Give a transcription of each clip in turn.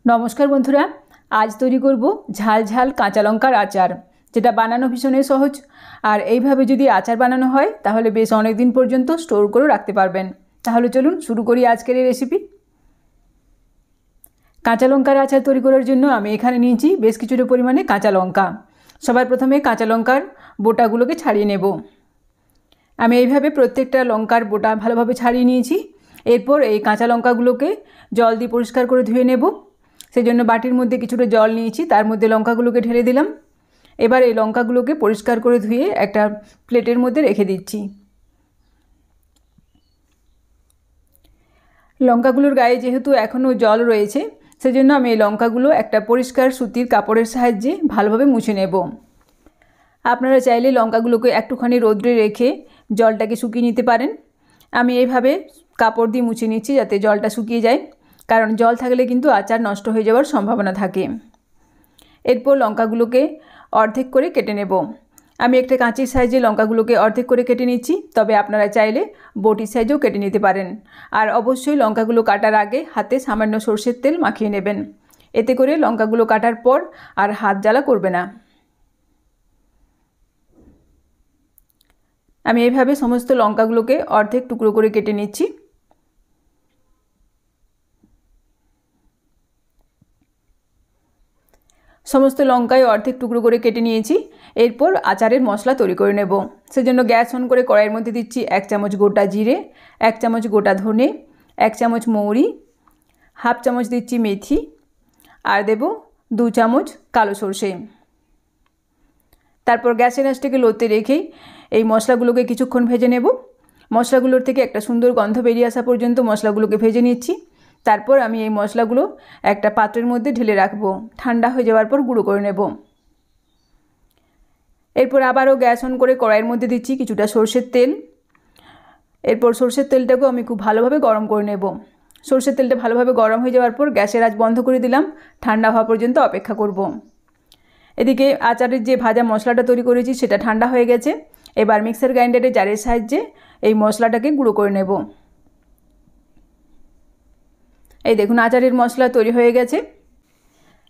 नमस्कार बंधुरा आज तैरी करब झाल झाल काँचा लंकार आचार जेटा बानानो भीषण सहज और এইভাবে যদি आचार बानानो হয় তাহলে বেশ অনেক দিন পর্যন্ত স্টোর করে রাখতে পারবেন। তাহলে চলুন শুরু করি আজকের এই রেসিপি। কাঁচা লঙ্কার আচার তৈরি করার জন্য আমি এখানে নিয়েছি বেশ কিছুটা পরিমাণে কাঁচা লঙ্কা। সবার প্রথমে কাঁচা লঙ্কার বোটাগুলোকে ছাড়িয়ে নেব। আমি এইভাবে প্রত্যেকটা লঙ্কার বোটা ভালোভাবে ছাড়িয়ে নিয়েছি। এরপর এই কাঁচা লঙ্কাগুলোকে জল দিয়ে পরিষ্কার করে ধুয়ে নেব। সেজন্য বাটির মধ্যে কিছুটা জল নিয়েছি, তার মধ্যে লঙ্কাগুলোকে ঢেলে দিলাম। এবার এই লঙ্কাগুলোকে পরিষ্কার করে ধুয়ে একটা প্লেটের মধ্যে রেখে দিচ্ছি। লঙ্কাগুলোর গায়ে যেহেতু এখনও জল রয়েছে সেজন্য আমি এই লঙ্কাগুলো একটা পরিষ্কার সুতির কাপড়ের সাহায্যে ভালোভাবে মুছে নেব। আপনারা চাইলে লঙ্কাগুলোকে একটুখানি রোদ্রে রেখে জলটাকে শুকিয়ে নিতে পারেন। আমি এইভাবে কাপড় দিয়ে মুছে নিচ্ছি যাতে জলটা শুকিয়ে যায়, কারণ জল থাকলে কিন্তু আচার নষ্ট হয়ে যাওয়ার সম্ভাবনা থাকে। এরপর লঙ্কাগুলোকে অর্ধেক করে কেটে নেব। আমি একটা কাঁচির সাইজে লঙ্কাগুলোকে অর্ধেক করে কেটে নিচ্ছি, তবে আপনারা চাইলে বটির সাইজেও কেটে নিতে পারেন। আর অবশ্যই লঙ্কাগুলো কাটার আগে হাতে সামান্য সরষের তেল মাখিয়ে নেবেন, এতে করে লঙ্কাগুলো কাটার পর আর হাত জ্বালা করবে না। আমি এইভাবে সমস্ত লঙ্কাগুলোকে অর্ধেক টুকরো করে কেটে নিচ্ছি। সমস্ত লঙ্কায় অর্ধেক টুকরো করে কেটে নিয়েছি। এরপর আচারের মশলা তৈরি করে নেব। সেজন্য গ্যাস অন করে কড়াইয়ের মধ্যে দিচ্ছি 1 চামচ গোটা জিরে, 1 চামচ গোটা ধনে, 1 চামচ মৌরি, হাফ চামচ দিচ্ছি মেথি আর দেব 2 চামচ কালো সরষে। তারপর গ্যাসের আঁচটাকে লোতে রেখেই এই মশলাগুলোকে কিছুক্ষণ ভেজে নেব। মশলাগুলোর থেকে একটা সুন্দর গন্ধ বেরিয়ে আসা পর্যন্ত মশলাগুলোকে ভেজে নিচ্ছি। তারপর আমি এই মশলাগুলো একটা পাত্রের মধ্যে ঢেলে রাখবো। ঠান্ডা হয়ে যাওয়ার পর গুঁড়ো করে নেব। এরপর আবারও গ্যাস অন করে কড়াইয়ের মধ্যে দিচ্ছি কিছুটা সরষের তেল। এরপর সরষের তেলটাকেও আমি খুব ভালোভাবে গরম করে নেব। সরষের তেলটা ভালোভাবে গরম হয়ে যাওয়ার পর গ্যাসের আঁচ বন্ধ করে দিলাম। ঠান্ডা হওয়া পর্যন্ত অপেক্ষা করব। এদিকে আচারের যে ভাজা মশলাটা তৈরি করেছি সেটা ঠান্ডা হয়ে গেছে। এবার মিক্সার গ্রাইন্ডারের জারের সাহায্যে এই মশলাটাকে গুঁড়ো করে নেব। এই দেখুন আচারের মশলা তৈরি হয়ে গেছে।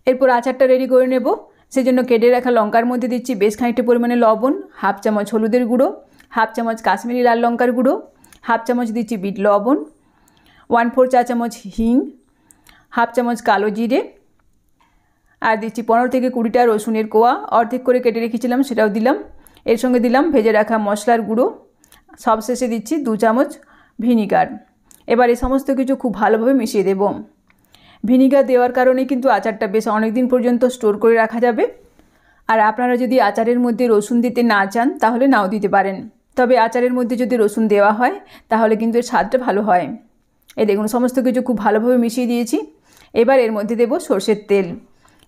এরপর আচারটা রেডি করে নেব। সেজন্য কেটে রাখা লঙ্কার মধ্যে দিচ্ছি বেশ খানিকটা পরিমাণে লবণ, হাফ চামচ হলুদের গুঁড়ো, হাফ চামচ কাশ্মীরি লাল লঙ্কার গুঁড়ো, হাফ চামচ দিচ্ছি বিট লবণ, 1/4 চা চামচ হিং, হাফ চামচ কালো জিরে আর দিচ্ছি 15 থেকে 20টা রসুনের কোয়া অর্ধেক করে কেটে রেখেছিলাম, সেটাও দিলাম। এর সঙ্গে দিলাম ভেজে রাখা মশলার গুঁড়ো। সবশেষে দিচ্ছি 2 চামচ ভিনিগার। এবার এই সমস্ত কিছু খুব ভালোভাবে মিশিয়ে দেব। ভিনিগার দেওয়ার কারণে কিন্তু আচারটা বেশ অনেক দিন পর্যন্ত স্টোর করে রাখা যাবে। আর আপনারা যদি আচারের মধ্যে রসুন দিতে না চান তাহলে নাও দিতে পারেন, তবে আচারের মধ্যে যদি রসুন দেওয়া হয় তাহলে কিন্তু এর স্বাদটা ভালো হয়। এই দেখুন সমস্ত কিছু খুব ভালোভাবে মিশিয়ে দিয়েছি। এবার এর মধ্যে দেব সরষের তেল।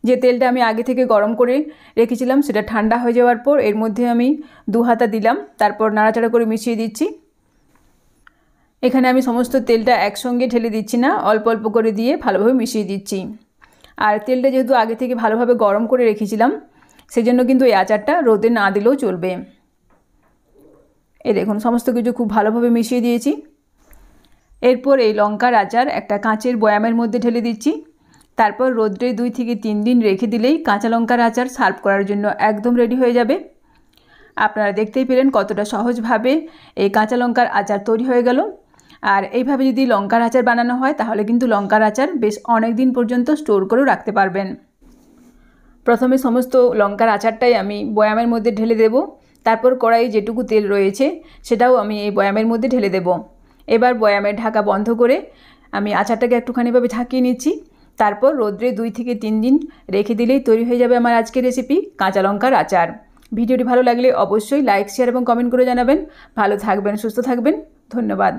যে তেলটা আমি আগে থেকে গরম করে রেখেছিলাম সেটা ঠান্ডা হয়ে যাওয়ার পর এর মধ্যে আমি 2 হাতা দিলাম। তারপর নাড়াচাড়া করে মিশিয়ে দিচ্ছি। এখানে আমি সমস্ত তেলটা একসঙ্গে ঢেলে দিচ্ছি না, অল্প অল্প করে দিয়ে ভালোভাবে মিশিয়ে দিচ্ছি। আর তেলটা যেহেতু আগে থেকে ভালোভাবে গরম করে রেখেছিলাম সেজন্য কিন্তু এই আচারটা রোদে না দিলেও চলবে। এই দেখুন সমস্ত কিছু খুব ভালোভাবে মিশিয়ে দিয়েছি। এরপর এই লঙ্কার আচার একটা কাঁচের বয়ামের মধ্যে ঢেলে দিচ্ছি। তারপর রোদ্রে 2 থেকে 3 দিন রেখে দিলেই কাঁচা লঙ্কার আচার সার্ভ করার জন্য একদম রেডি হয়ে যাবে। আপনারা দেখতেই পেলেন কতটা সহজভাবে এই কাঁচা লঙ্কার আচার তৈরি হয়ে গেল। আর এইভাবে যদি লঙ্কার আচার বানানো হয় তাহলে কিন্তু লঙ্কার আচার বেশ অনেক দিন পর্যন্ত স্টোর করেও রাখতে পারবেন। প্রথমে সমস্ত লঙ্কার আচারটাই আমি বয়ামের মধ্যে ঢেলে দেব। তারপর কড়াইয়ে যেটুকু তেল রয়েছে সেটাও আমি এই বয়ামের মধ্যে ঢেলে দেব। এবার বয়ামের ঢাকা বন্ধ করে আমি আচারটাকে একটুখানিভাবে ঝাঁকিয়ে নিচ্ছি। তারপর রোদ্রে 2 থেকে 3 দিন রেখে দিলেই তৈরি হয়ে যাবে আমার আজকের রেসিপি কাঁচা লঙ্কার আচার। ভিডিওটি ভালো লাগলে অবশ্যই লাইক, শেয়ার এবং কমেন্ট করে জানাবেন। ভালো থাকবেন, সুস্থ থাকবেন। ধন্যবাদ।